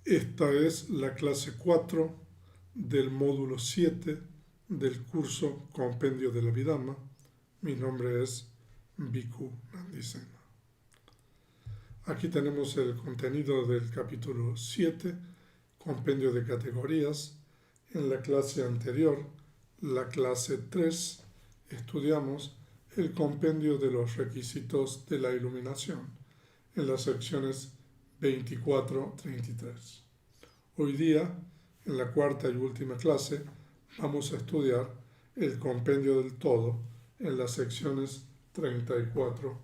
Esta es la clase 4 del módulo 7 del curso Compendio de la Abhidhamma. Mi nombre es Bhikkhu Nandisena. Aquí tenemos el contenido del capítulo 7, Compendio de Categorías. En la clase anterior, la clase 3, estudiamos el compendio de los requisitos de la iluminación en las secciones 24-33. Hoy día, en la cuarta y última clase, vamos a estudiar el compendio del todo en las secciones 34-40.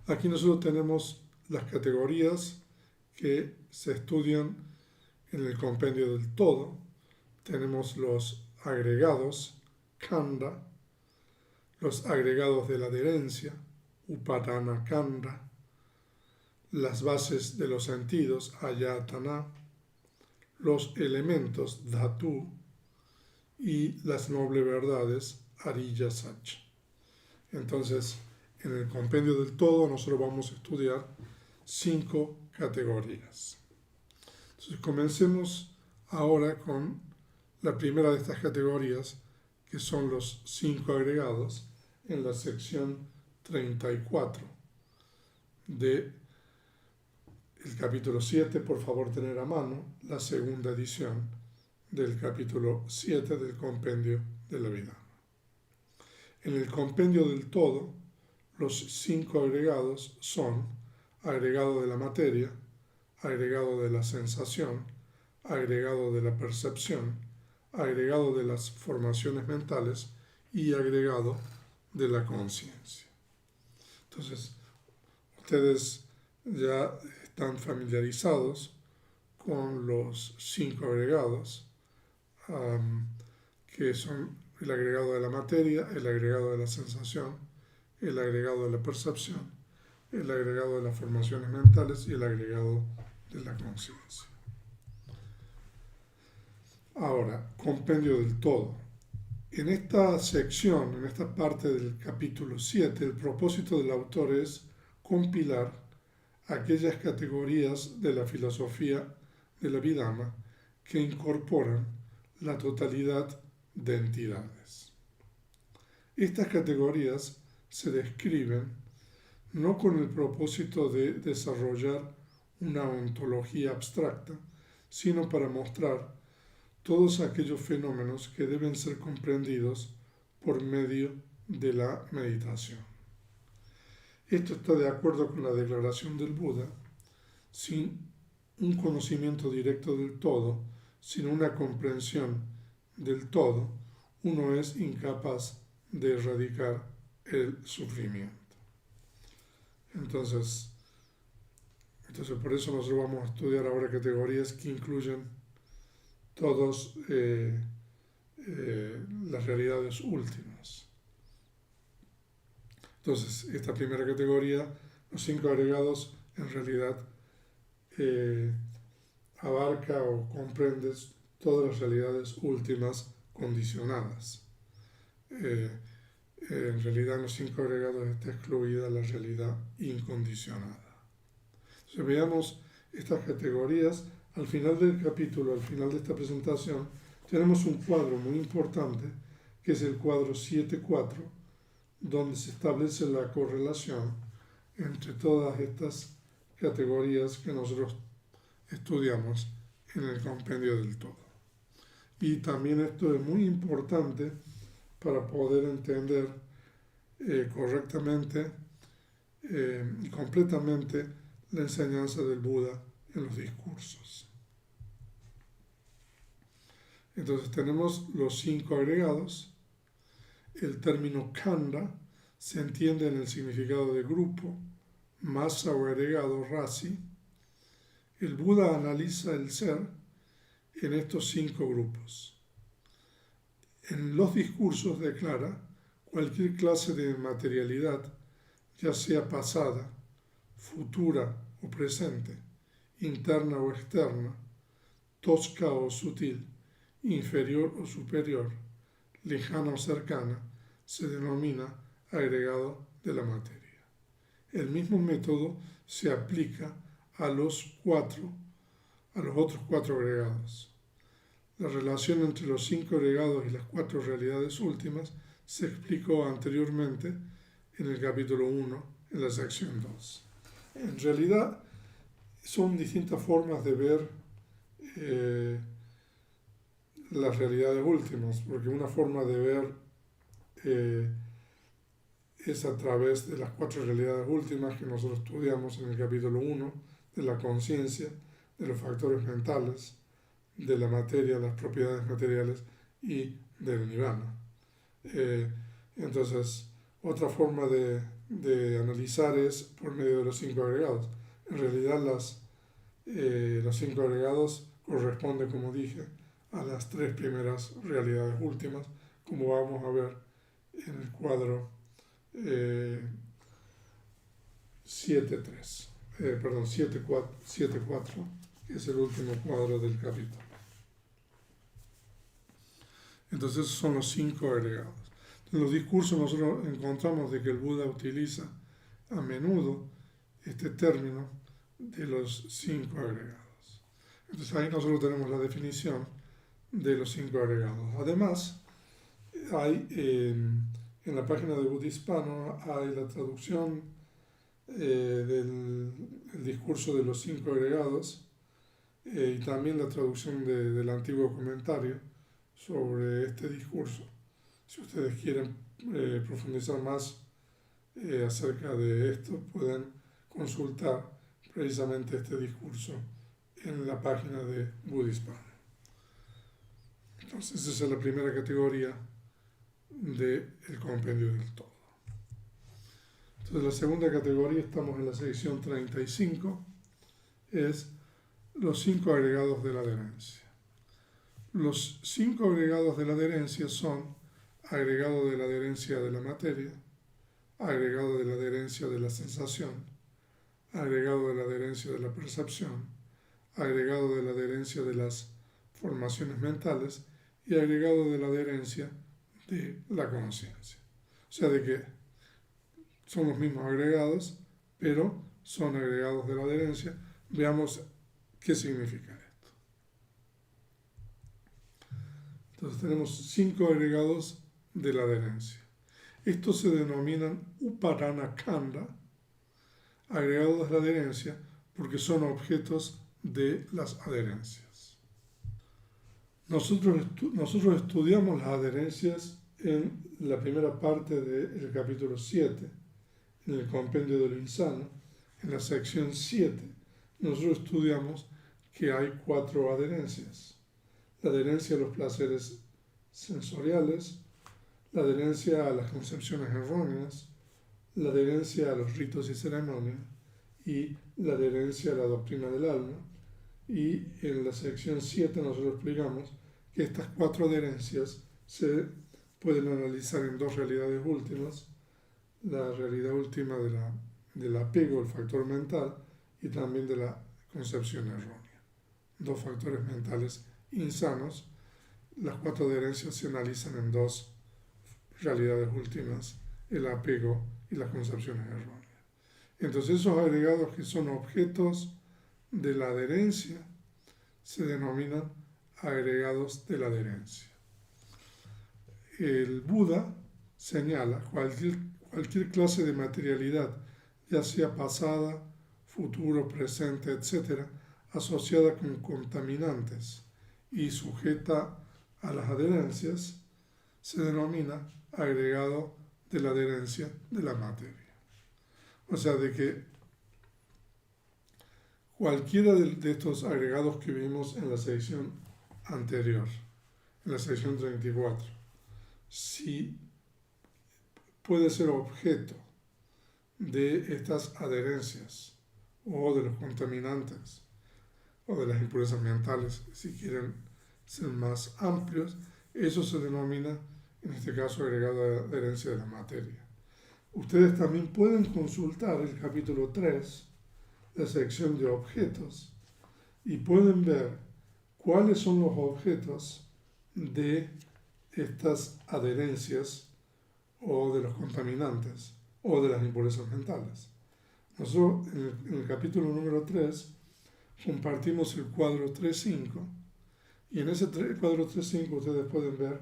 Aquí nosotros tenemos las categorías que se estudian en el compendio del todo. Tenemos los agregados, khanda, los agregados de la adherencia, upadana khanda, las bases de los sentidos, ayatana, los elementos, dhatu, y las nobles verdades, ariya sacha. Entonces, en el compendio del todo nosotros vamos a estudiar 5 categorías. Entonces, comencemos ahora con la primera de estas categorías, que son los 5 agregados, en la sección 34 del capítulo 7. Por favor, tener a mano la segunda edición del capítulo 7 del compendio de la Abhidhamma. En el compendio del todo, los 5 agregados son agregado de la materia, agregado de la sensación, agregado de la percepción, agregado de las formaciones mentales y agregado de la conciencia. Entonces, ustedes ya están familiarizados con los 5 agregados, que son el agregado de la materia, el agregado de la sensación, el agregado de la percepción, el agregado de las formaciones mentales y el agregado de la conciencia. Ahora, compendio del todo. En esta sección, en esta parte del capítulo 7, el propósito del autor es compilar aquellas categorías de la filosofía de la Abhidhamma que incorporan la totalidad de entidades. Estas categorías se describen no con el propósito de desarrollar una ontología abstracta, sino para mostrar todos aquellos fenómenos que deben ser comprendidos por medio de la meditación. Esto está de acuerdo con la declaración del Buda: sin un conocimiento directo del todo, sin una comprensión del todo, uno es incapaz de erradicar el sufrimiento. Entonces por eso nosotros vamos a estudiar ahora categorías que incluyen todas las realidades últimas. Entonces, esta primera categoría, los 5 agregados, en realidad abarca o comprende todas las realidades últimas condicionadas. En realidad, en los 5 agregados está excluida la realidad incondicionada. Entonces, veamos estas categorías. Al final del capítulo, al final de esta presentación, tenemos un cuadro muy importante, que es el cuadro 7.4, donde se establece la correlación entre todas estas categorías que nosotros estudiamos en el compendio del todo. Y también esto es muy importante para poder entender correctamente y completamente la enseñanza del Buda en los discursos. Entonces tenemos los 5 agregados. El término khanda se entiende en el significado de grupo, masa o agregado, rasi. El Buda analiza el ser en estos 5 grupos. En los discursos declara cualquier clase de materialidad, ya sea pasada, futura o presente, interna o externa, tosca o sutil, inferior o superior, lejana o cercana, se denomina agregado de la materia. El mismo método se aplica a los otros cuatro agregados. La relación entre los 5 agregados y las 4 realidades últimas se explicó anteriormente en el capítulo 1, en la sección 2. En realidad, son distintas formas de ver las realidades últimas, porque una forma de ver es a través de las 4 realidades últimas que nosotros estudiamos en el capítulo 1, de la conciencia, de los factores mentales, de la materia, las propiedades materiales y del nirvana. Entonces, otra forma de analizar es por medio de los 5 agregados. En realidad, los 5 agregados corresponden, como dije, a las 3 primeras realidades últimas, como vamos a ver en el cuadro 7.4, que es el último cuadro del capítulo. Entonces, esos son los 5 agregados. En los discursos nosotros encontramos de que el Buda utiliza a menudo este término de los 5 agregados. Entonces ahí nosotros tenemos la definición de los 5 agregados. Además, hay en la página de Buda Hispano hay la traducción del discurso de los 5 agregados y también la traducción del antiguo comentario sobre este discurso. Si ustedes quieren profundizar más acerca de esto, pueden consultar precisamente este discurso en la página de Buda Hispano. Entonces, esa es la primera categoría del compendio del todo. Entonces, la segunda categoría, estamos en la sección 35, es los 5 agregados de la adherencia. Los 5 agregados de la adherencia son agregado de la adherencia de la materia, agregado de la adherencia de la sensación, agregado de la adherencia de la percepción, agregado de la adherencia de las formaciones mentales y agregado de la adherencia de la conciencia. O sea, de que son los mismos agregados, pero son agregados de la adherencia. Veamos qué significa esto. Entonces tenemos 5 agregados de la adherencia. Estos se denominan Uparana Kanda, agregados de la adherencia, porque son objetos de las adherencias. Nosotros estudiamos las adherencias en la primera parte del capítulo 7, en el compendio de lo insano, en la sección 7. Nosotros estudiamos que hay 4 adherencias. La adherencia a los placeres sensoriales, la adherencia a las concepciones erróneas, la adherencia a los ritos y ceremonias y la adherencia a la doctrina del alma. Y en la sección 7 nosotros explicamos que estas 4 adherencias se pueden analizar en 2 realidades últimas, la realidad última del apego, el factor mental, y también de la concepción errónea. 2 factores mentales insanos. Las 4 adherencias se analizan en 2 realidades últimas, el apego y las concepciones erróneas. Entonces esos agregados que son objetos de la adherencia se denominan agregados de la adherencia. El Buda señala cualquier clase de materialidad, ya sea pasada, futuro, presente, etc., asociada con contaminantes y sujeta a las adherencias, se denomina agregado de la adherencia de la materia. O sea, de que cualquiera de estos agregados que vimos en la sección anterior, en la sección 34, si puede ser objeto de estas adherencias o de los contaminantes o de las impurezas mentales, si quieren ser más amplios, eso se denomina, en este caso, agregado de adherencia de la materia. Ustedes también pueden consultar el capítulo 3, la sección de objetos, y pueden ver cuáles son los objetos de estas adherencias o de los contaminantes o de las impurezas mentales. Nosotros en el capítulo número 3 compartimos el cuadro 3.5 y en ese cuadro 3.5 ustedes pueden ver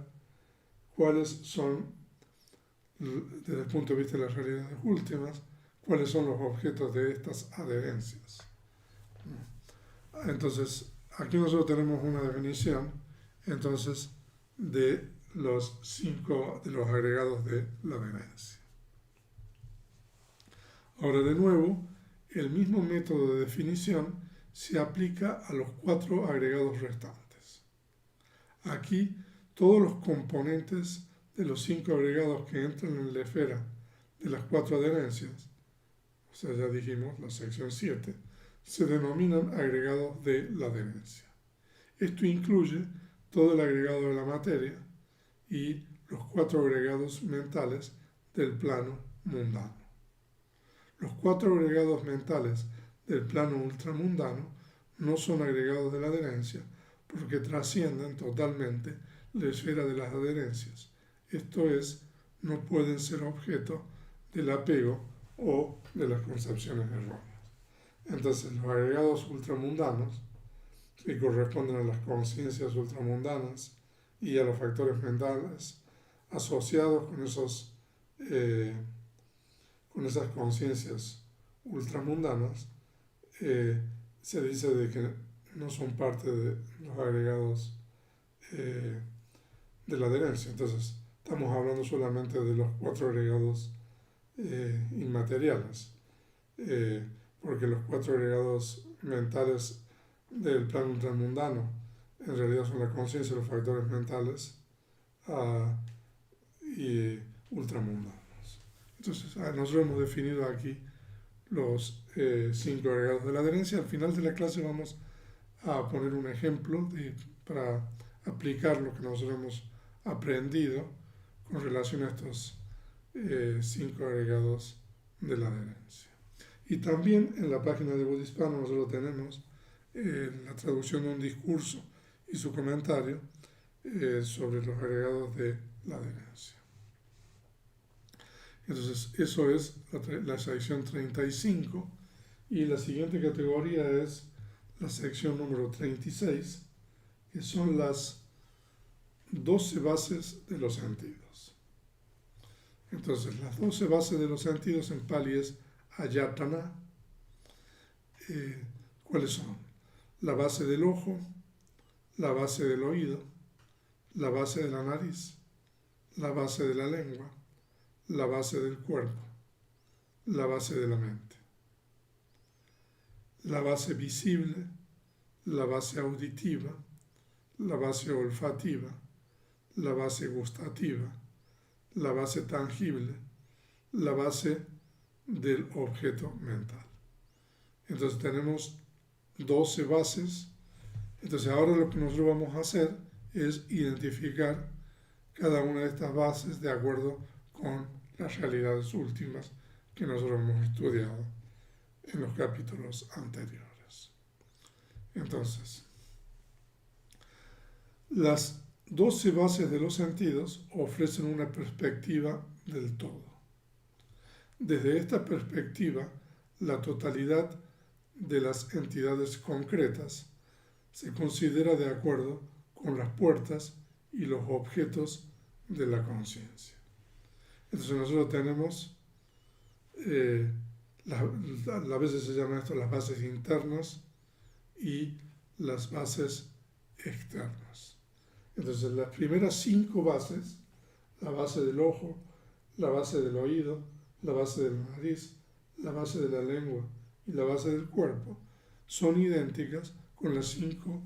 cuáles son, desde el punto de vista de las realidades últimas, cuáles son los objetos de estas adherencias. Entonces, aquí nosotros tenemos una definición, entonces, de los 5 de los agregados de la adherencia. Ahora, de nuevo, el mismo método de definición se aplica a los 4 agregados restantes. Aquí, todos los componentes de los 5 agregados que entran en la esfera de las 4 adherencias, o sea, ya dijimos, la sección 7, se denominan agregados de la adherencia. Esto incluye todo el agregado de la materia y los 4 agregados mentales del plano mundano. Los 4 agregados mentales del plano ultramundano no son agregados de la adherencia porque trascienden totalmente la esfera de las adherencias. Esto es, no pueden ser objeto del apego o de las concepciones erróneas. Entonces, los agregados ultramundanos, que corresponden a las conciencias ultramundanas y a los factores mentales asociados con esas conciencias ultramundanas, se dice de que no son parte de los agregados de la adherencia. Entonces, estamos hablando solamente de los 4 agregados inmateriales, porque los 4 agregados mentales del plano ultramundano en realidad son la conciencia, los factores mentales y ultramundanos. Entonces, nosotros hemos definido aquí los 5 agregados de la adherencia. Al final de la clase vamos a poner un ejemplo para aplicar lo que nosotros hemos aprendido con relación a estos 5 agregados de la adherencia. Y también en la página de Budispano nosotros tenemos la traducción de un discurso y su comentario sobre los agregados de la adherencia. Entonces, eso es la sección 35 y la siguiente categoría es la sección número 36, que son las 12 bases de los sentidos. Entonces, las 12 bases de los sentidos en Pali es Ayatana. ¿Cuáles son? La base del ojo, la base del oído, la base de la nariz, la base de la lengua, la base del cuerpo, la base de la mente, la base visible, la base auditiva, la base olfativa, la base gustativa, la base tangible, la base del objeto mental. Entonces tenemos 12 bases. Entonces ahora lo que nosotros vamos a hacer es identificar cada una de estas bases de acuerdo con las realidades últimas que nosotros hemos estudiado en los capítulos anteriores. Entonces, las 12 bases de los sentidos ofrecen una perspectiva del todo. Desde esta perspectiva, la totalidad de las entidades concretas se considera de acuerdo con las puertas y los objetos de la conciencia. Entonces nosotros tenemos, a veces se llama esto las bases internas y las bases externas. Entonces las primeras 5 bases, la base del ojo, la base del oído, la base de la nariz, la base de la lengua y la base del cuerpo, son idénticas con las 5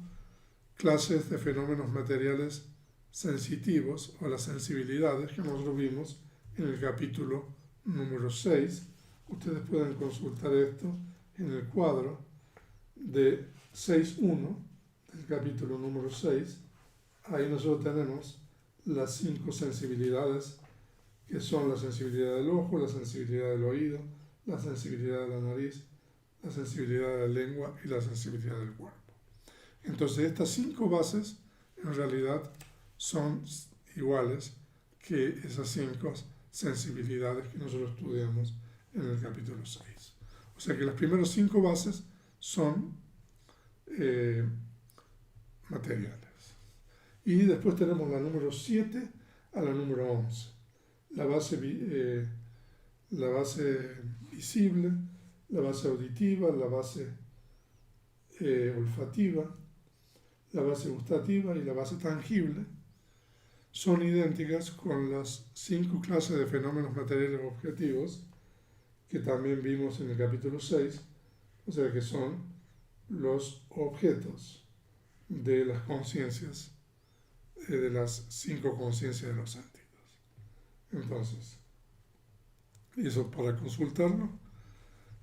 clases de fenómenos materiales sensitivos o las sensibilidades que nosotros vimos en el capítulo número 6. Ustedes pueden consultar esto en el cuadro de 6.1 del capítulo número 6. Ahí nosotros tenemos las 5 sensibilidades, que son la sensibilidad del ojo, la sensibilidad del oído, la sensibilidad de la nariz, la sensibilidad de la lengua y la sensibilidad del cuerpo. Entonces estas 5 bases en realidad son iguales que esas 5 sensibilidades que nosotros estudiamos en el capítulo 6. O sea que las primeras 5 bases son materiales. Y después tenemos la número 7 a la número 11. La base visible, la base auditiva, la base olfativa, la base gustativa y la base tangible son idénticas con las 5 clases de fenómenos materiales objetivos que también vimos en el capítulo 6, o sea que son los objetos de las conciencias, de las 5 conciencias de los sentidos. Entonces, eso para consultarlo,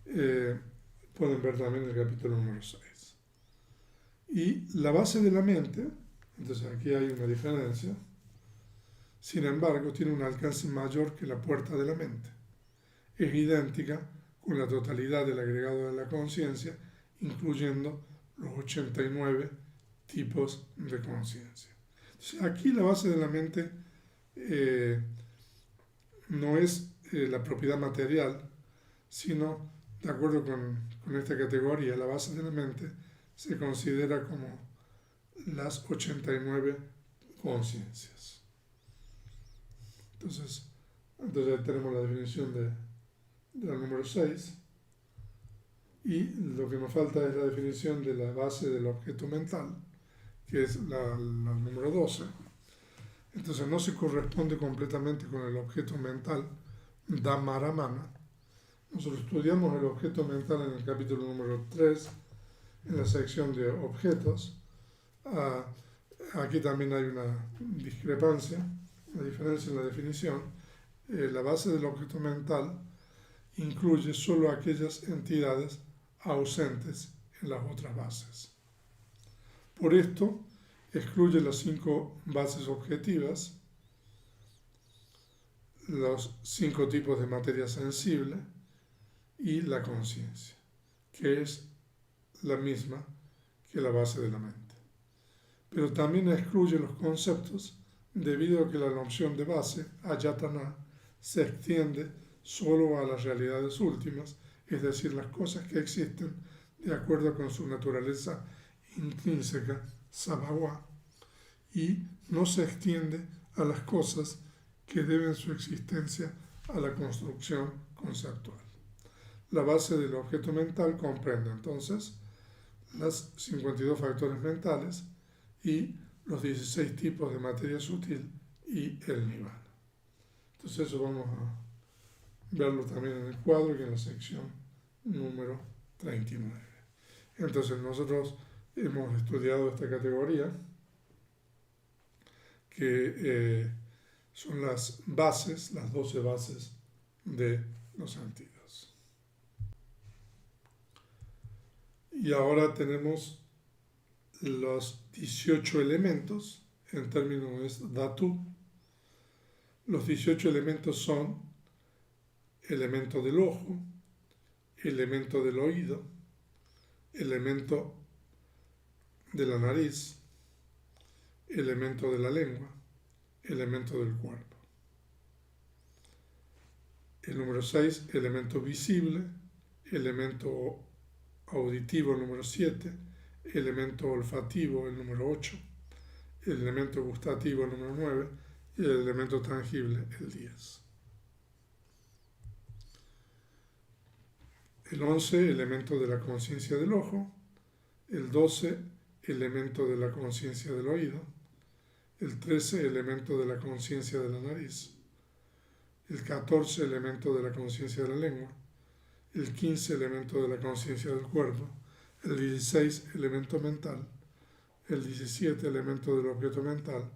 pueden ver también el capítulo número 6. Y la base de la mente, entonces aquí hay una diferencia, sin embargo tiene un alcance mayor que la puerta de la mente. Es idéntica con la totalidad del agregado de la conciencia, incluyendo los 89 tipos de conciencia. Aquí la base de la mente no es la propiedad material, sino, de acuerdo con esta categoría, la base de la mente se considera como las 89 conciencias. Entonces tenemos la definición de la número 6, y lo que nos falta es la definición de la base del objeto mental, que es la número 12. Entonces no se corresponde completamente con el objeto mental Dhammaramana. Nosotros estudiamos el objeto mental en el capítulo número 3, en la sección de objetos. Aquí también hay una discrepancia, una diferencia en la definición. La base del objeto mental incluye solo aquellas entidades ausentes en las otras bases. Por esto, excluye las 5 bases objetivas, los 5 tipos de materia sensible y la conciencia, que es la misma que la base de la mente. Pero también excluye los conceptos debido a que la noción de base, ayatana, se extiende solo a las realidades últimas, es decir, las cosas que existen de acuerdo con su naturaleza intrínseca, sabhava, y no se extiende a las cosas que deben su existencia a la construcción conceptual. La base del objeto mental comprende entonces los 52 factores mentales y los 16 tipos de materia sutil y el nirvana. Entonces eso vamos a verlo también en el cuadro y en la sección número 39. Entonces nosotros hemos estudiado esta categoría que son las bases, las 12 bases de los sentidos. Y ahora tenemos los 18 elementos, en términos es dhatu. Los 18 elementos son elemento del ojo, elemento del oído, elemento de la nariz, elemento de la lengua, elemento del cuerpo. El número 6, elemento visible, elemento auditivo, el número 7, elemento olfativo, el número 8, el elemento gustativo, el número 9, y el elemento tangible, el 10. El 11, elemento de la conciencia del ojo, el 12, elemento de la conciencia del oído, el 13, elemento de la conciencia de la nariz, el 14, elemento de la conciencia de la lengua, el 15, elemento de la conciencia del cuerpo, el 16, elemento mental, el 17, elemento del objeto mental,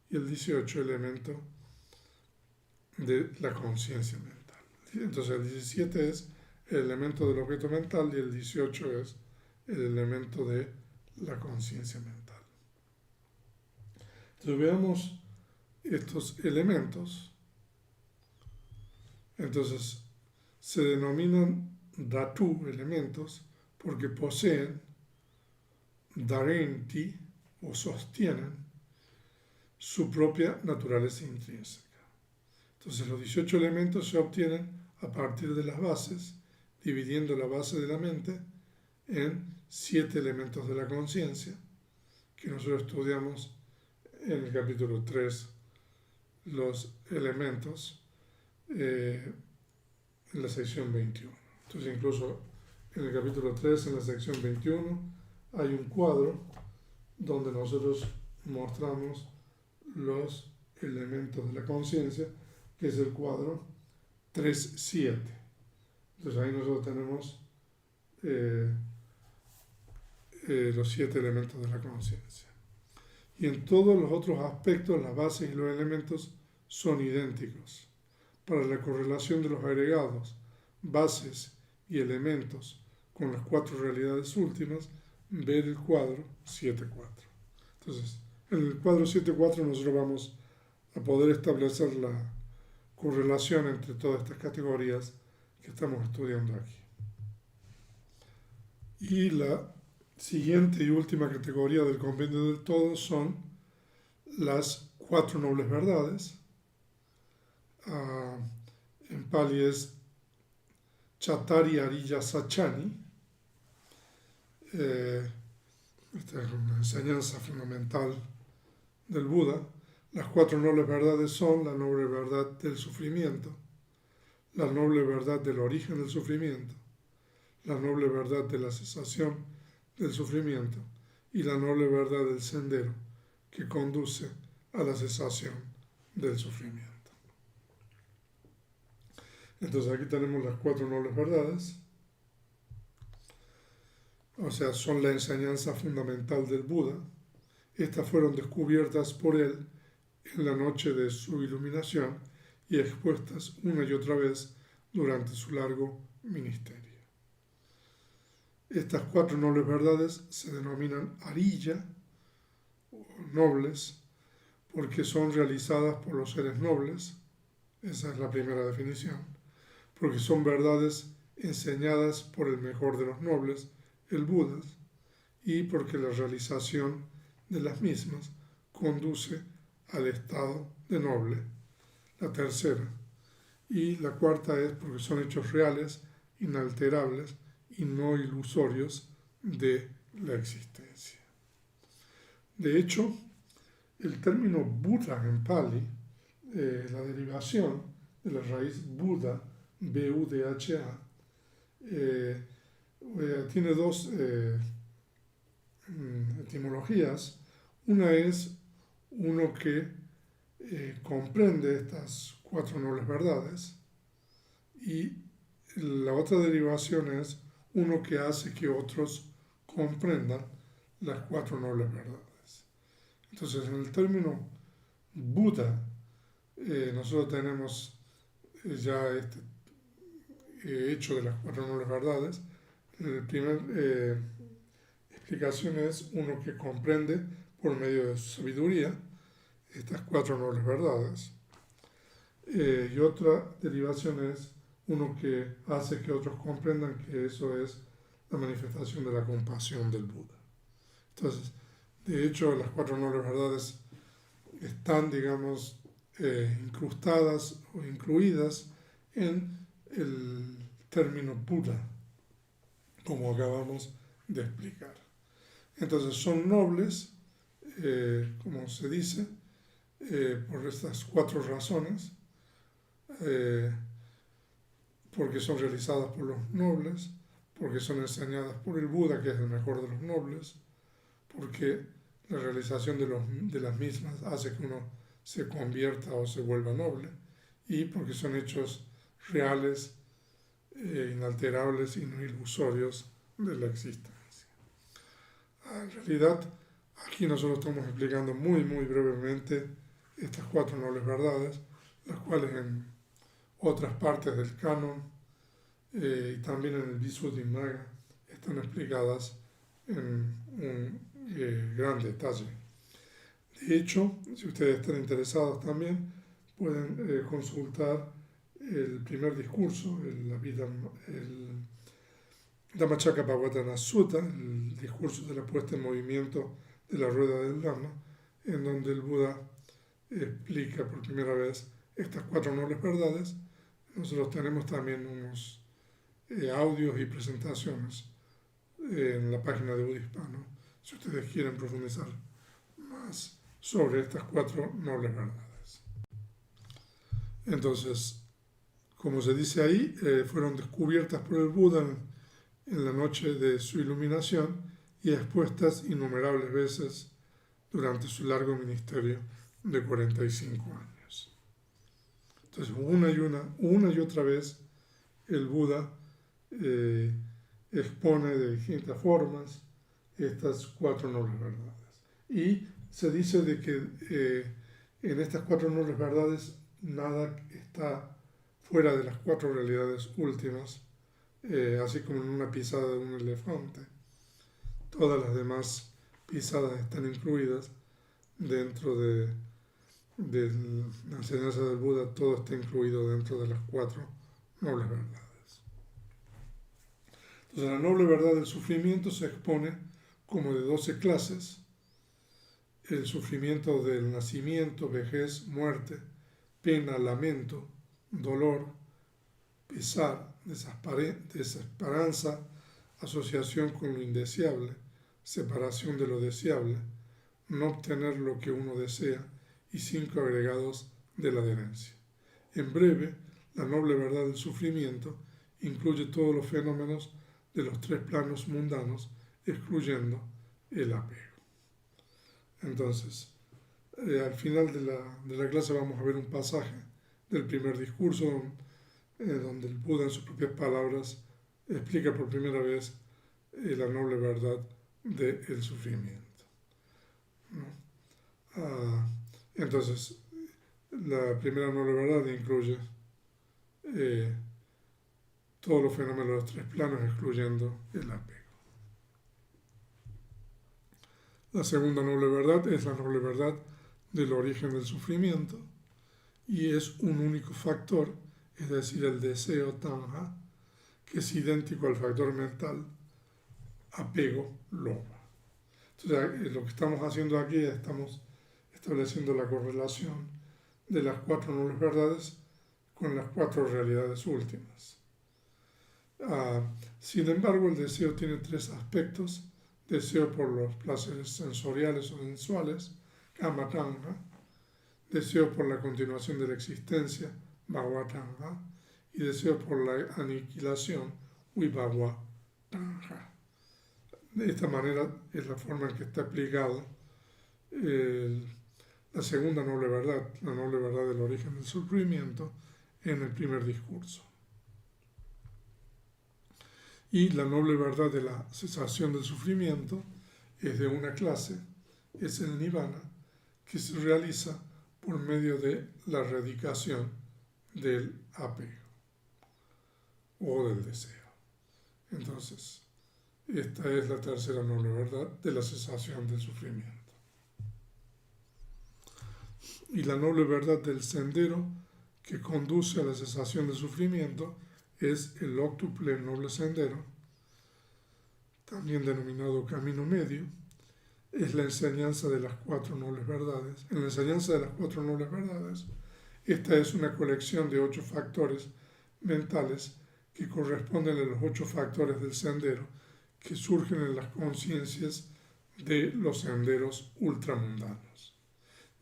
y el 18, elemento de la conciencia mental. Entonces el 17 es el elemento del objeto mental y el 18 es el elemento de la conciencia mental. Entonces veamos estos elementos. Entonces se denominan dhatu, elementos, porque poseen dharinti o sostienen su propia naturaleza intrínseca. Entonces los 18 elementos se obtienen a partir de las bases dividiendo la base de la mente en 7 elementos de la conciencia, que nosotros estudiamos en el capítulo 3, los elementos, en la sección 21. Entonces, incluso en el capítulo 3, en la sección 21, hay un cuadro donde nosotros mostramos los elementos de la conciencia, que es el cuadro 3.7. Entonces ahí nosotros tenemos los 7 elementos de la conciencia. Y en todos los otros aspectos, las bases y los elementos son idénticos. Para la correlación de los agregados, bases y elementos con las 4 realidades últimas, ver el cuadro 7.4. Entonces, en el cuadro 7.4 nosotros vamos a poder establecer la correlación entre todas estas categorías que estamos estudiando aquí. Y la siguiente y última categoría del compendio del todo son las 4 nobles verdades. En Pali es Chattari Ariya Sachani. Esta es una enseñanza fundamental del Buda. Las 4 nobles verdades son la noble verdad del sufrimiento, la noble verdad del origen del sufrimiento, la noble verdad de la cesación del sufrimiento y la noble verdad del sendero que conduce a la cesación del sufrimiento. Entonces aquí tenemos las 4 nobles verdades, o sea, son la enseñanza fundamental del Buda. Estas fueron descubiertas por él en la noche de su iluminación y expuestas una y otra vez durante su largo ministerio. Estas 4 nobles verdades se denominan Ariya, o nobles, porque son realizadas por los seres nobles, esa es la primera definición, porque son verdades enseñadas por el mejor de los nobles, el Buda, y porque la realización de las mismas conduce al estado de noble, la tercera. Y la cuarta es porque son hechos reales, inalterables y no ilusorios de la existencia. De hecho, el término Buddha en Pali, la derivación de la raíz Buddha, B-U-D-H-A, tiene 2 etimologías. Una es uno que comprende estas 4 nobles verdades, y la otra derivación es uno que hace que otros comprendan las 4 nobles verdades. Entonces, en el término Buddha, nosotros tenemos ya este hecho de las 4 nobles verdades. La primera explicación es uno que comprende por medio de su sabiduría estas 4 nobles verdades. Y otra derivación es uno que hace que otros comprendan que eso es la manifestación de la compasión del Buda. Entonces, de hecho, las 4 nobles verdades están, digamos, incrustadas o incluidas en el término Buda, como acabamos de explicar. Entonces, son nobles, como se dice, por estas 4 razones, porque son realizadas por los nobles, porque son enseñadas por el Buda, que es el mejor de los nobles, porque la realización de las mismas hace que uno se convierta o se vuelva noble, y porque son hechos reales, inalterables y no ilusorios de la existencia. En realidad, aquí nosotros estamos explicando muy brevemente estas 4 nobles verdades, las cuales en otras partes del canon y también en el Visuddhimagga están explicadas en un gran detalle. De hecho, si ustedes están interesados también, pueden consultar el primer discurso, el Dhammacakkappavattana Sutta, el discurso de la puesta en movimiento de la rueda del Dhamma, en donde el Buda explica por primera vez estas 4 nobles verdades. Nosotros tenemos también unos audios y presentaciones en la página de Budispano, si ustedes quieren profundizar más sobre estas 4 nobles verdades. Entonces, como se dice ahí, fueron descubiertas por el Buda en la noche de su iluminación y expuestas innumerables veces durante su largo ministerio de 45 años. Entonces, una y otra vez, el Buda expone de distintas formas estas 4 nobles verdades. Y se dice de que en estas 4 nobles verdades nada está fuera de las 4 realidades últimas, así como en una pisada de un elefante. Todas las demás pisadas están incluidas dentro de la enseñanza del Buda, todo está incluido dentro de las 4 nobles verdades. Entonces, la noble verdad del sufrimiento se expone como de 12 clases: el sufrimiento del nacimiento, vejez, muerte, pena, lamento, dolor, pesar, desesperanza, asociación con lo indeseable, separación de lo deseable, no obtener lo que uno desea y 5 agregados de la adherencia. En breve, la noble verdad del sufrimiento incluye todos los fenómenos de los 3 planos mundanos, excluyendo el apego. Entonces, al final de la clase vamos a ver un pasaje del primer discurso donde el Buda en sus propias palabras explica por primera vez la noble verdad del sufrimiento, ¿no? Entonces, la primera noble verdad incluye todos los fenómenos de los 3 planos, excluyendo el apego. La segunda noble verdad es la noble verdad del origen del sufrimiento, y es un único factor, es decir, el deseo tanja, que es idéntico al factor mental apego loba. Entonces, lo que estamos haciendo aquí es estamos estableciendo la correlación de las 4 nobles verdades con las 4 realidades últimas. Sin embargo, el deseo tiene 3 aspectos: deseo por los placeres sensoriales o sensuales, kama tanja; deseo por la continuación de la existencia, bhava tanja; y deseo por la aniquilación, vibhava tanja. De esta manera es la forma en que está explicado la segunda noble verdad, la noble verdad del origen del sufrimiento, en el primer discurso. Y la noble verdad de la cesación del sufrimiento es de una clase, es el nirvana, que se realiza por medio de la erradicación del apego o del deseo. Entonces, esta es la tercera noble verdad de la cesación del sufrimiento. Y la noble verdad del sendero que conduce a la cesación del sufrimiento es el octuple noble sendero, también denominado camino medio. Es la enseñanza de las 4 nobles verdades. En la enseñanza de las 4 nobles verdades, esta es una colección de 8 factores mentales que corresponden a los 8 factores del sendero que surgen en las conciencias de los senderos ultramundanos.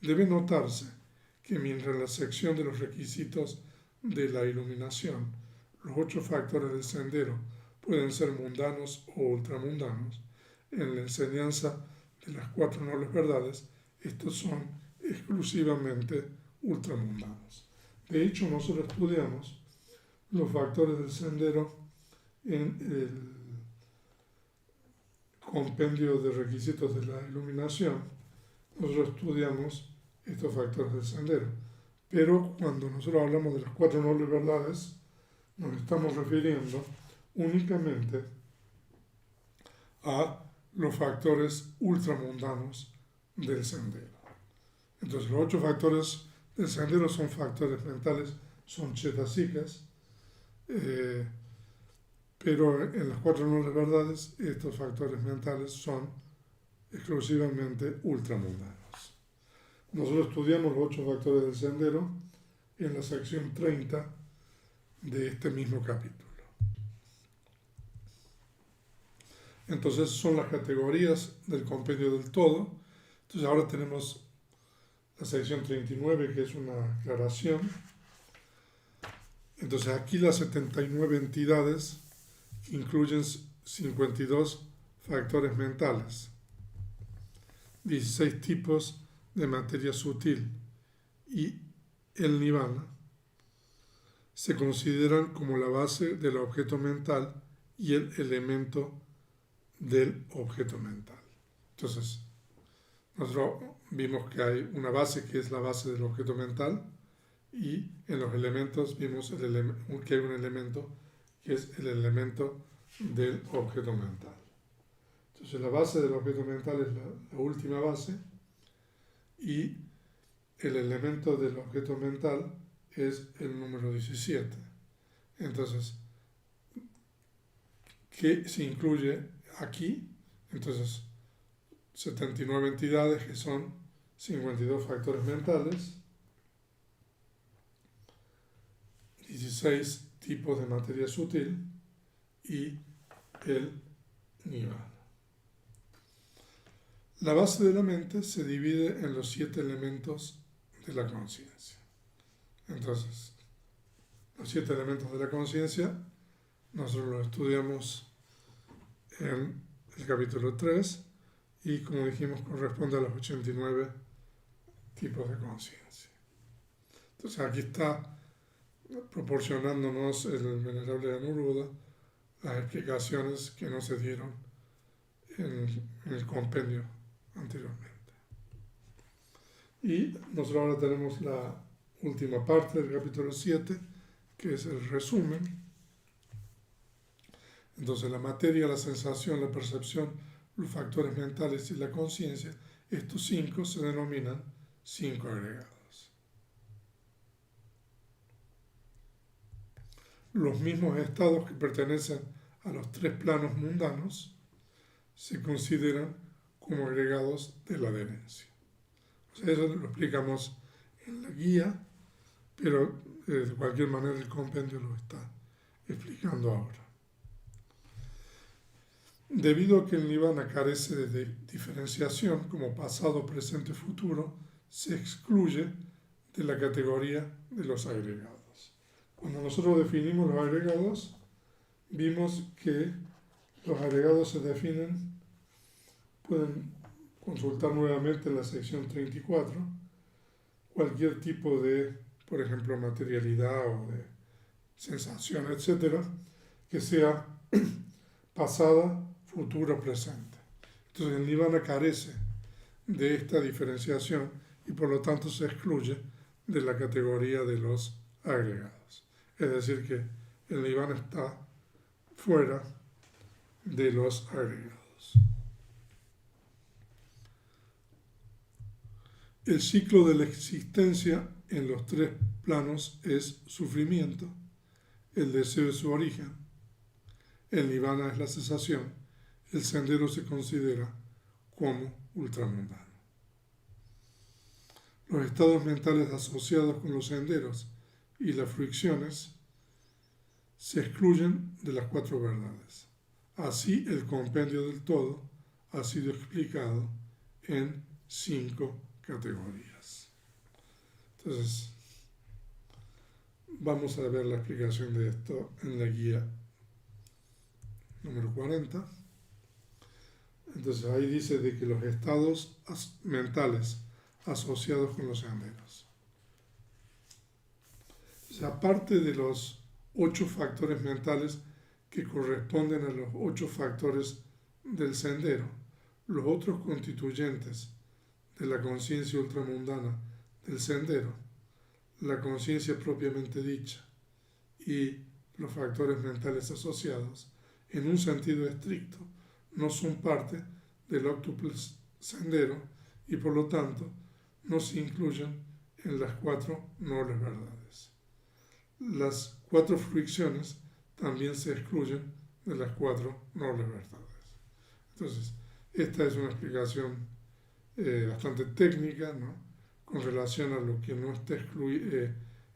Debe notarse que mientras en la sección de los requisitos de la iluminación, los 8 factores del sendero pueden ser mundanos o ultramundanos, en la enseñanza de las 4 nobles verdades, estos son exclusivamente ultramundanos. De hecho, nosotros estudiamos los factores del sendero en el compendio de requisitos de la iluminación. Nosotros estudiamos estos factores del sendero, pero cuando nosotros hablamos de las 4 nobles verdades, nos estamos refiriendo únicamente a los factores ultramundanos del sendero. Entonces, los 8 factores del sendero son factores mentales, son chetasikas, pero en las 4 nobles verdades estos factores mentales son exclusivamente ultramundanos. Nosotros estudiamos los 8 factores del sendero en la sección 30 de este mismo capítulo. Entonces son las categorías del compendio del todo. Entonces ahora tenemos la sección 39, que es una aclaración. Entonces aquí las 79 entidades incluyen 52 factores mentales, 16 tipos de materia sutil y el nirvana se consideran como la base del objeto mental y el elemento del objeto mental. Entonces, nosotros vimos que hay una base que es la base del objeto mental y en los elementos vimos que hay un elemento que es el elemento del objeto mental. Entonces la base del objeto mental es la última base y el elemento del objeto mental es el número 17. Entonces, ¿qué se incluye aquí? Entonces, 79 entidades que son 52 factores mentales, 16 tipos de materia sutil y el nirvana. La base de la mente se divide en los 7 elementos de la conciencia. Entonces, los 7 elementos de la conciencia nosotros los estudiamos en el capítulo 3 y, como dijimos, corresponde a los 89 tipos de conciencia. Entonces aquí está proporcionándonos el venerable Anuruddha las explicaciones que no se dieron en el compendio anteriormente. Y nosotros ahora tenemos la última parte del capítulo 7, que es el resumen. Entonces la materia, la sensación, la percepción, los factores mentales y la conciencia, estos 5 se denominan 5 agregados. Los mismos estados que pertenecen a los 3 planos mundanos se consideran como agregados de la adherencia. O sea, eso lo explicamos en la guía, pero de cualquier manera el compendio lo está explicando ahora. Debido a que el nirvana carece de diferenciación como pasado, presente y futuro, se excluye de la categoría de los agregados. Cuando nosotros definimos los agregados, vimos que los agregados se definen, pueden consultar nuevamente la sección 34, cualquier tipo de, por ejemplo, materialidad o de sensación, etcétera, que sea pasada, futura, presente. Entonces el nirvana carece de esta diferenciación y por lo tanto se excluye de la categoría de los agregados. Es decir, que el nirvana está fuera de los agregados. El ciclo de la existencia en los 3 planos es sufrimiento, el deseo es su origen, el nirvana es la cesación, el sendero se considera como ultramundano. Los estados mentales asociados con los senderos y las fricciones se excluyen de las 4 verdades. Así el compendio del todo ha sido explicado en 5 categorías. Entonces, vamos a ver la explicación de esto en la guía número 40. Entonces ahí dice de que los estados mentales asociados con los senderos. O sea, aparte de los 8 factores mentales que corresponden a los 8 factores del sendero, los otros constituyentes de la conciencia ultramundana del sendero, la conciencia propiamente dicha y los factores mentales asociados, en un sentido estricto, no son parte del octuple sendero y por lo tanto no se incluyen en las 4 nobles verdades. Las 4 fricciones también se excluyen de las 4 nobles verdades. Entonces, esta es una explicación bastante técnica, ¿no?, con relación a lo que no está excluido,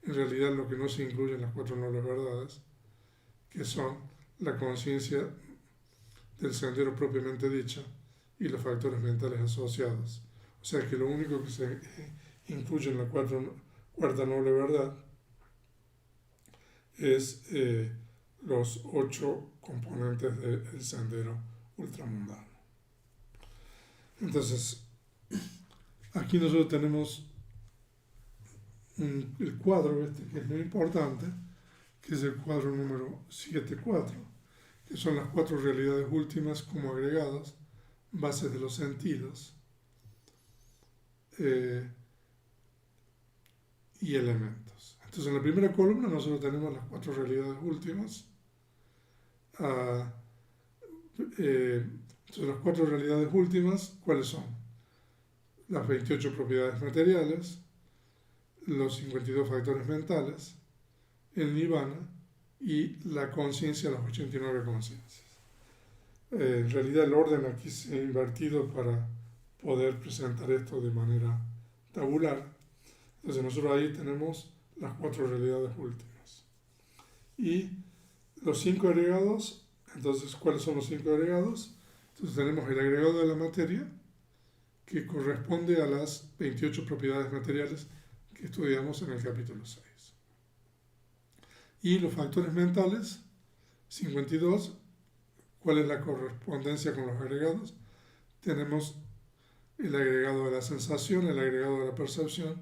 en realidad lo que no se incluye en las 4 nobles verdades, que son la conciencia del sendero propiamente dicho y los factores mentales asociados. O sea que lo único que se incluye en la cuarta noble verdad es los 8 componentes del sendero ultramundano. Entonces, aquí nosotros tenemos el cuadro que es muy importante, que es el cuadro número 7.4, que son las 4 realidades últimas como agregadas, bases de los sentidos y elementos. Entonces, en la primera columna nosotros tenemos las 4 realidades últimas. Entonces, las 4 realidades últimas, ¿cuáles son? Las 28 propiedades materiales, los 52 factores mentales, el nirvana y la conciencia, las 89 conciencias. En realidad el orden aquí se ha invertido para poder presentar esto de manera tabular. Entonces nosotros ahí tenemos las 4 realidades últimas. Y los 5 agregados, entonces, ¿cuáles son los 5 agregados? Entonces tenemos el agregado de la materia, que corresponde a las 28 propiedades materiales que estudiamos en el capítulo 6. Y los factores mentales, 52, ¿cuál es la correspondencia con los agregados? Tenemos el agregado de la sensación, el agregado de la percepción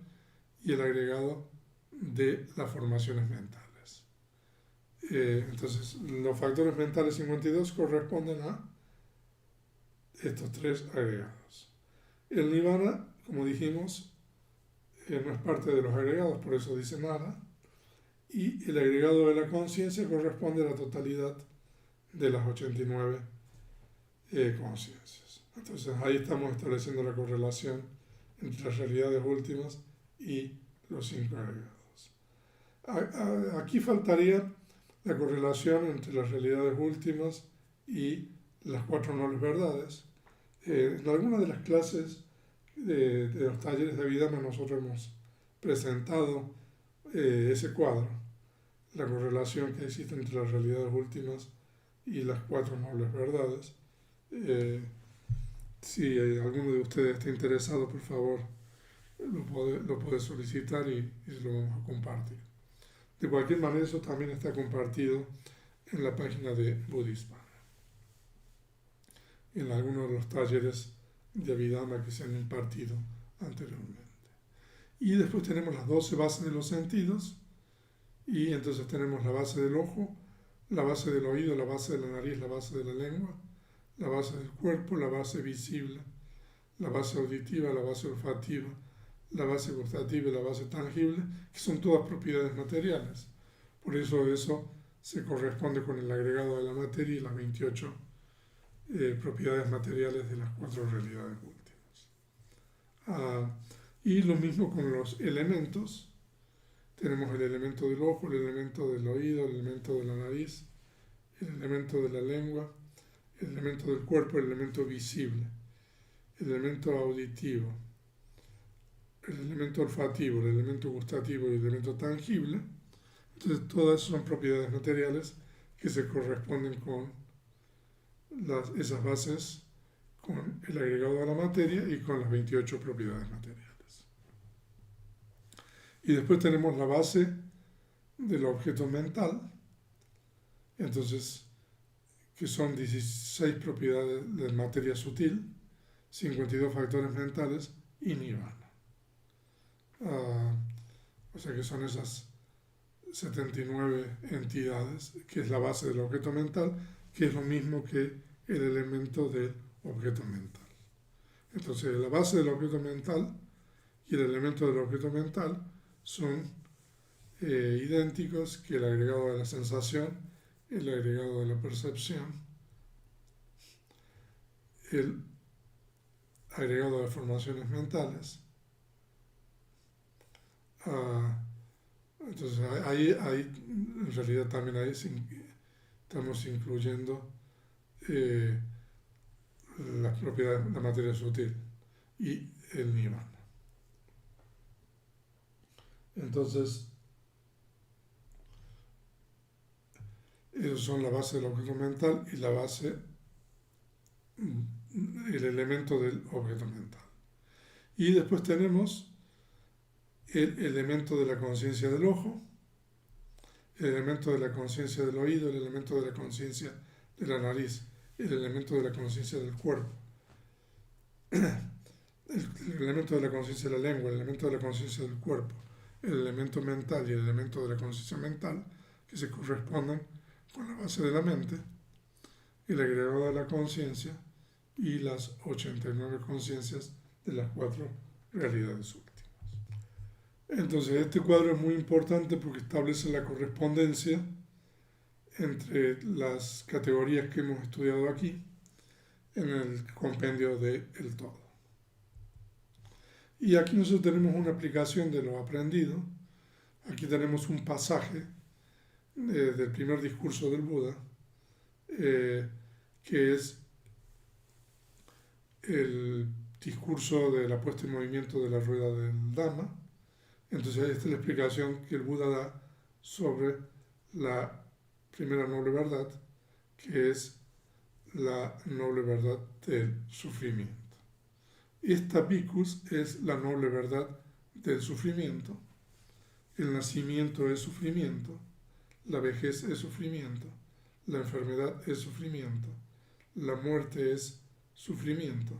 y el agregado de las formaciones mentales. Entonces, los factores mentales 52 corresponden a estos 3 agregados. El nirvana, como dijimos, no es parte de los agregados, por eso dice nada. Y el agregado de la conciencia corresponde a la totalidad de las 89 conciencias. Entonces ahí estamos estableciendo la correlación entre las realidades últimas y los 5 agregados. Aquí faltaría la correlación entre las realidades últimas y las 4 nobles verdades. En algunas de las clases de los talleres de Abhidhamma nosotros hemos presentado ese cuadro, la correlación que existe entre las realidades últimas y las 4 nobles verdades. Si alguno de ustedes está interesado, por favor, lo puede solicitar y se lo vamos a compartir. De cualquier manera, eso también está compartido en la página de Buddhismo, en algunos de los talleres de Abhidhamma que se han impartido anteriormente. Y después tenemos las 12 bases de los sentidos, y entonces tenemos la base del ojo, la base del oído, la base de la nariz, la base de la lengua, la base del cuerpo, la base visible, la base auditiva, la base olfativa, la base gustativa y la base tangible, que son todas propiedades materiales. Por eso se corresponde con el agregado de la materia y las 28 propiedades materiales de las 4 realidades últimas. Y lo mismo con los elementos. Tenemos el elemento del ojo, el elemento del oído, el elemento de la nariz, el elemento de la lengua, el elemento del cuerpo, el elemento visible, el elemento auditivo, el elemento olfativo, el elemento gustativo y el elemento tangible. Entonces todas son propiedades materiales que se corresponden con esas bases, con el agregado de la materia y con las 28 propiedades materiales. Y después tenemos la base del objeto mental, entonces, que son 16 propiedades de materia sutil, 52 factores mentales y nirvana. O sea que son esas 79 entidades, que es la base del objeto mental, que es lo mismo que el elemento del objeto mental. Entonces, la base del objeto mental y el elemento del objeto mental son idénticos que el agregado de la sensación, el agregado de la percepción, el agregado de formaciones mentales. Entonces ahí en realidad también ahí estamos incluyendo las propiedades de la materia sutil y el nirvana. Entonces, esos son la base del objeto mental y la base el elemento del objeto mental. Y después tenemos el elemento de la conciencia del ojo, el elemento de la conciencia del oído, el elemento de la conciencia de la nariz, el elemento de la conciencia del cuerpo, el elemento de la conciencia de la lengua, el elemento de la conciencia del cuerpo, el elemento mental y el elemento de la conciencia mental, que se corresponden con la base de la mente, el agregado de la conciencia y las 89 conciencias de las 4 realidades últimas. Entonces, este cuadro es muy importante porque establece la correspondencia entre las categorías que hemos estudiado aquí en el compendio de El Todo. Y aquí nosotros tenemos una aplicación de lo aprendido. Aquí tenemos un pasaje del primer discurso del Buda, que es el discurso de la puesta en movimiento de la rueda del Dhamma. Entonces esta es la explicación que el Buda da sobre la primera noble verdad, que es la noble verdad del sufrimiento. Esta bhikkhus es la noble verdad del sufrimiento. El nacimiento es sufrimiento, la vejez es sufrimiento, la enfermedad es sufrimiento, la muerte es sufrimiento.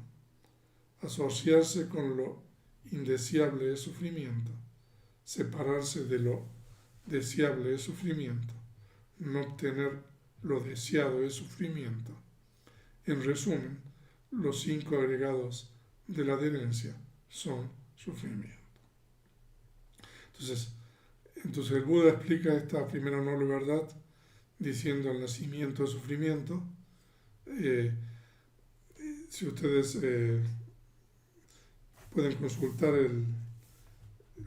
Asociarse con lo indeseable es sufrimiento. Separarse de lo deseable es sufrimiento. No obtener lo deseado es sufrimiento. En resumen, los 5 agregados de la adherencia son sufrimiento. Entonces el Buda explica esta primera noble verdad diciendo el nacimiento es sufrimiento. Si ustedes pueden consultar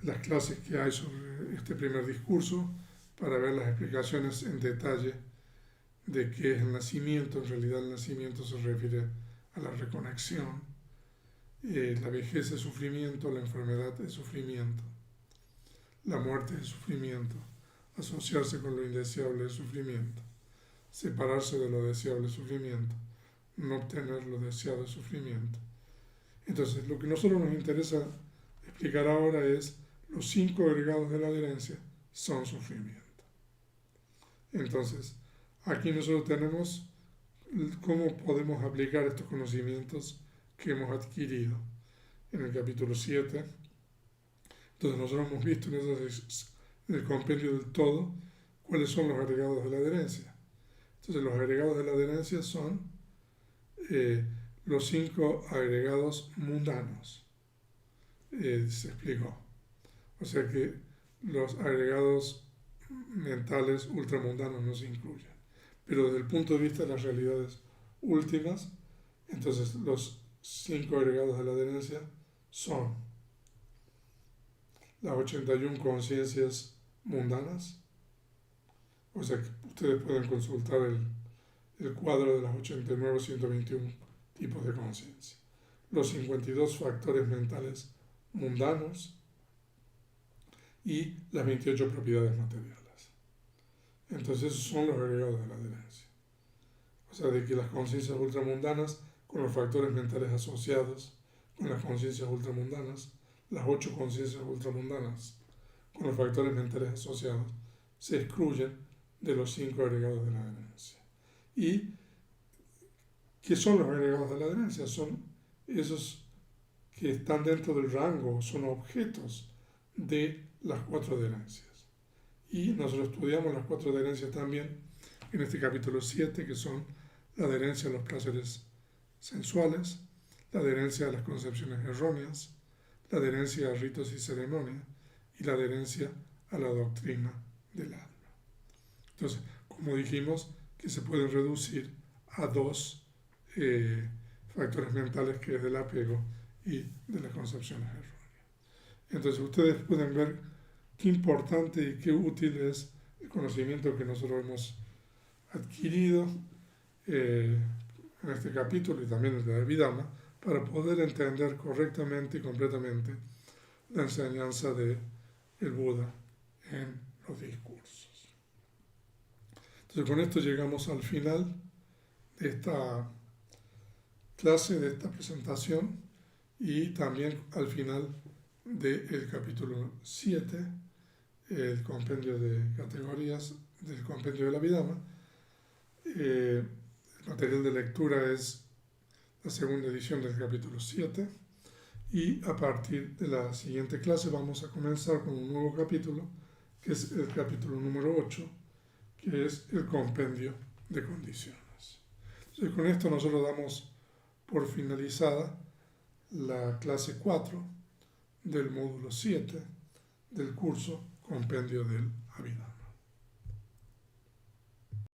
las clases que hay sobre este primer discurso para ver las explicaciones en detalle de qué es el nacimiento. En realidad el nacimiento se refiere a la reconexión. La vejez es sufrimiento, la enfermedad es sufrimiento, la muerte es sufrimiento, asociarse con lo indeseable es sufrimiento, separarse de lo deseable es sufrimiento, no obtener lo deseado es sufrimiento. Entonces, lo que a nosotros nos interesa explicar ahora es los 5 agregados de la adherencia son sufrimiento. Entonces, aquí nosotros tenemos cómo podemos aplicar estos conocimientos que hemos adquirido en el capítulo 7. Entonces nosotros hemos visto en el compendio del todo cuáles son los agregados de la adherencia. Entonces los agregados de la adherencia son los 5 agregados mundanos. Se explicó. O sea que los agregados mentales ultramundanos no se incluyen. Pero desde el punto de vista de las realidades últimas, entonces los 5 agregados de la adherencia son las 81 conciencias mundanas. O sea que ustedes pueden consultar el cuadro de las 89 o 121 tipos de conciencia. Los 52 factores mentales mundanos y las 28 propiedades materiales. Entonces esos son los agregados de la adherencia. O sea, de que las conciencias ultramundanas con los factores mentales asociados con las conciencias ultramundanas, las 8 conciencias ultramundanas con los factores mentales asociados, se excluyen de los 5 agregados de la adherencia. ¿Y qué son los agregados de la adherencia? Son esos que están dentro del rango, son objetos de las 4 adherencias. Y nosotros estudiamos las 4 adherencias también en este capítulo 7, que son la adherencia a los placeres sensuales, la adherencia a las concepciones erróneas, la adherencia a ritos y ceremonias y la adherencia a la doctrina del alma. Entonces, como dijimos, que se pueden reducir a 2 factores mentales, que es del apego y de las concepciones erróneas. Entonces, ustedes pueden ver qué importante y qué útil es el conocimiento que nosotros hemos adquirido en este capítulo y también en el de Abhidhamma, para poder entender correctamente y completamente la enseñanza del Buda en los discursos. Entonces con esto llegamos al final de esta clase de esta presentación y también al final del capítulo 7, el compendio de categorías del compendio de la Abhidhamma. El material de lectura es la segunda edición del capítulo 7 y a partir de la siguiente clase vamos a comenzar con un nuevo capítulo, que es el capítulo número 8, que es el compendio de condiciones. Entonces, con esto nosotros damos por finalizada la clase 4 del módulo 7 del curso Compendio del Abhidhamma.